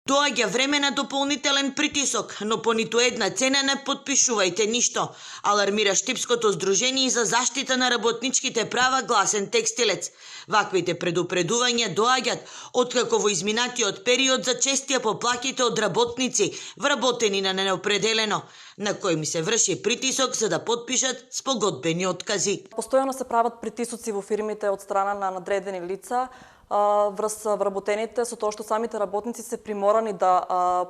Доаѓа време на дополнителен притисок, но по ниту една цена не потпишувајте ништо, алармира Штипското здружение за заштита на работничките права Гласен текстилец. Ваквите предупредувања доаѓаат откако во изминатиот период зачестија поплаките од работници вработени на неопределено, на кои им се врши притисок за да потпишат спогодбени откази. Постојано се прават притисоци во фирмите од страна на надредени лица врз вработените, со тоа што самите работници се приморани да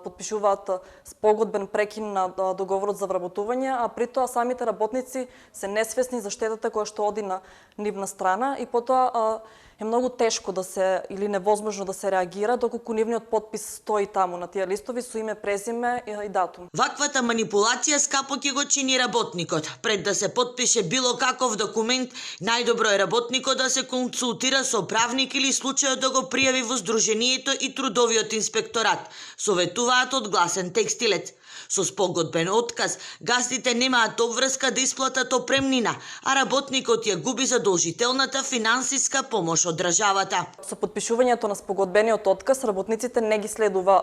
потпишуваат спогодбен прекин на договорот за вработување, а при тоа самите работници се несвесни за штетата која што оди на нивна страна и потоа е многу тешко да се или невозможно да се реагира доколку нивниот потпис стои таму на тие листови со име, презиме и датум. Ваквата манипулација скапо ќе го чини работникот. Пред да се потпише било каков документ, најдобро е работникот да се консултира со правник или случајот да го пријави во здруженијето и трудовиот инспекторат, советуваат од Гласен текстилец. Со спогодбен отказ, газдите немаат обврска да исплатат опремнина, а работникот ја губи задолжителната финансиска помош од државата. Со потпишувањето на спогодбениот отказ, работниците не ги следува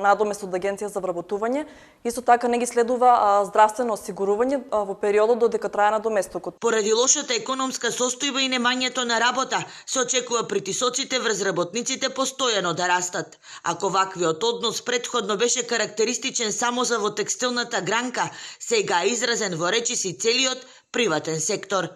надомест од Агенција за вработување, исто така не ги следува здравствено осигурување во периодот додека трае надоместокот. Поради лошата економска состојба и немањето на работа, се очекува притисоците врз работниците постојано да растат. Ако ваквиот однос претходно беше карактеристичен само за во текстилната гранка, сега е изразен во речиси целиот приватен сектор.